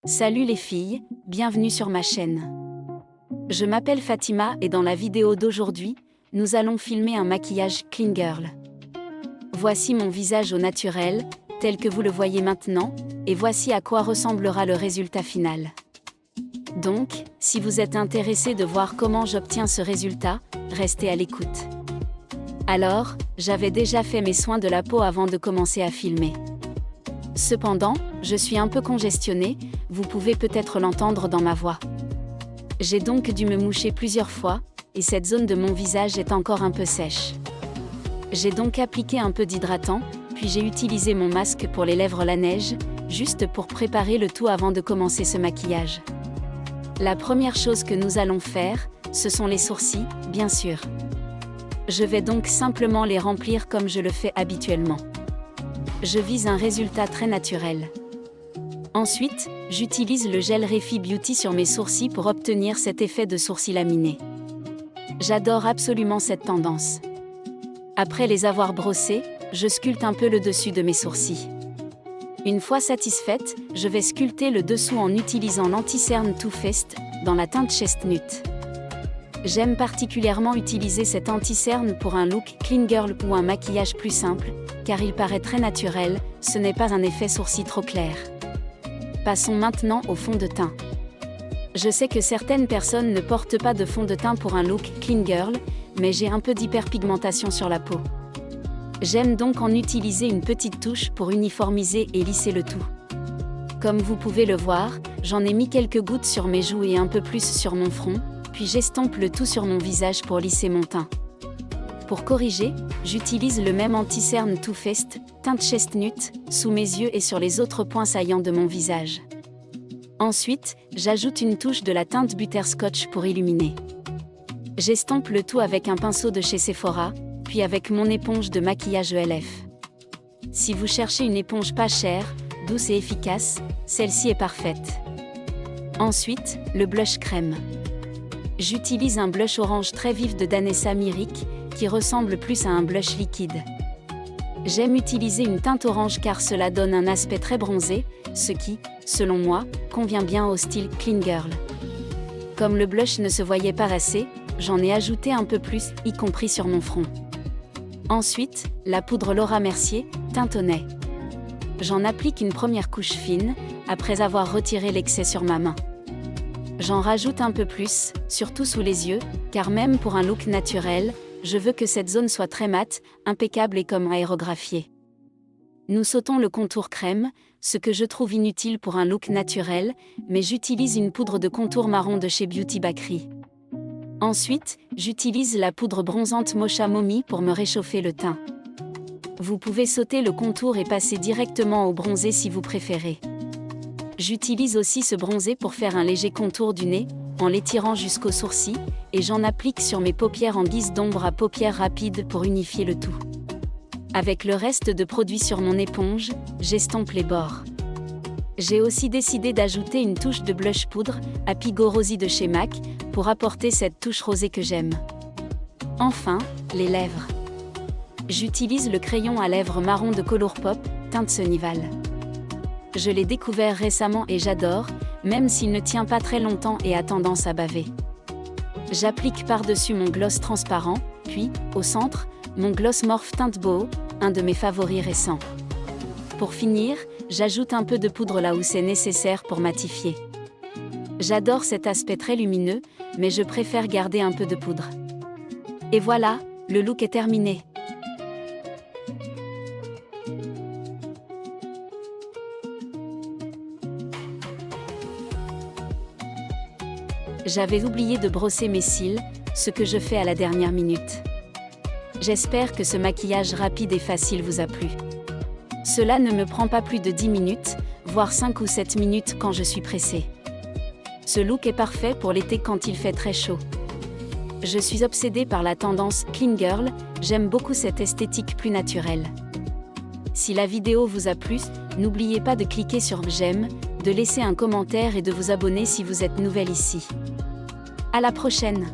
Salut les filles, bienvenue sur ma chaîne. Je m'appelle Fatima et dans la vidéo d'aujourd'hui, nous allons filmer un maquillage clean girl. Voici mon visage au naturel, tel que vous le voyez maintenant, et voici à quoi ressemblera le résultat final. Donc, si vous êtes intéressé de voir comment j'obtiens ce résultat, restez à l'écoute. Alors, j'avais déjà fait mes soins de la peau avant de commencer à filmer. Cependant, je suis un peu congestionnée, vous pouvez peut-être l'entendre dans ma voix. J'ai donc dû me moucher plusieurs fois, et cette zone de mon visage est encore un peu sèche. J'ai donc appliqué un peu d'hydratant, puis j'ai utilisé mon masque pour les lèvres la neige, juste pour préparer le tout avant de commencer ce maquillage. La première chose que nous allons faire, ce sont les sourcils, bien sûr. Je vais donc simplement les remplir comme je le fais habituellement. Je vise un résultat très naturel. Ensuite, j'utilise le gel Refi Beauty sur mes sourcils pour obtenir cet effet de sourcils laminés. J'adore absolument cette tendance. Après les avoir brossés, je sculpte un peu le dessus de mes sourcils. Une fois satisfaite, je vais sculpter le dessous en utilisant l'anti-cerne Too Faced, dans la teinte Chestnut. J'aime particulièrement utiliser cet anti-cerne pour un look clean girl ou un maquillage plus simple, car il paraît très naturel, ce n'est pas un effet sourcil trop clair. Passons maintenant au fond de teint. Je sais que certaines personnes ne portent pas de fond de teint pour un look clean girl, mais j'ai un peu d'hyperpigmentation sur la peau. J'aime donc en utiliser une petite touche pour uniformiser et lisser le tout. Comme vous pouvez le voir, j'en ai mis quelques gouttes sur mes joues et un peu plus sur mon front, puis j'estompe le tout sur mon visage pour lisser mon teint. Pour corriger, j'utilise le même anti-cerne Too Faced, teinte Chestnut, sous mes yeux et sur les autres points saillants de mon visage. Ensuite, j'ajoute une touche de la teinte Butterscotch pour illuminer. J'estompe le tout avec un pinceau de chez Sephora, puis avec mon éponge de maquillage ELF. Si vous cherchez une éponge pas chère, douce et efficace, celle-ci est parfaite. Ensuite, le blush crème. J'utilise un blush orange très vif de Danessa Myrrhic, qui ressemble plus à un blush liquide. J'aime utiliser une teinte orange car cela donne un aspect très bronzé, ce qui, selon moi, convient bien au style clean girl. Comme le blush ne se voyait pas assez, j'en ai ajouté un peu plus, y compris sur mon front. Ensuite, la poudre Laura Mercier, teinte au nez. J'en applique une première couche fine, après avoir retiré l'excès sur ma main. J'en rajoute un peu plus, surtout sous les yeux, car même pour un look naturel, je veux que cette zone soit très mate, impeccable et comme aérographiée. Nous sautons le contour crème, ce que je trouve inutile pour un look naturel, mais j'utilise une poudre de contour marron de chez Beauty Bakery. Ensuite, j'utilise la poudre bronzante Mocha Mommy pour me réchauffer le teint. Vous pouvez sauter le contour et passer directement au bronzé si vous préférez. J'utilise aussi ce bronzé pour faire un léger contour du nez, en l'étirant jusqu'aux sourcils, et j'en applique sur mes paupières en guise d'ombre à paupières rapides pour unifier le tout. Avec le reste de produit sur mon éponge, j'estompe les bords. J'ai aussi décidé d'ajouter une touche de blush poudre, Apigo Rosy de chez MAC, pour apporter cette touche rosée que j'aime. Enfin, les lèvres. J'utilise le crayon à lèvres marron de Colourpop, teinte Sunnival. Je l'ai découvert récemment et j'adore, même s'il ne tient pas très longtemps et a tendance à baver. J'applique par-dessus mon gloss transparent, puis, au centre, mon gloss Morphe teinte Boho, un de mes favoris récents. Pour finir, j'ajoute un peu de poudre là où c'est nécessaire pour matifier. J'adore cet aspect très lumineux, mais je préfère garder un peu de poudre. Et voilà, le look est terminé. J'avais oublié de brosser mes cils, ce que je fais à la dernière minute. J'espère que ce maquillage rapide et facile vous a plu. Cela ne me prend pas plus de 10 minutes, voire 5 ou 7 minutes quand je suis pressée. Ce look est parfait pour l'été quand il fait très chaud. Je suis obsédée par la tendance clean girl, j'aime beaucoup cette esthétique plus naturelle. Si la vidéo vous a plu, n'oubliez pas de cliquer sur j'aime, de laisser un commentaire et de vous abonner si vous êtes nouvelle ici. À la prochaine!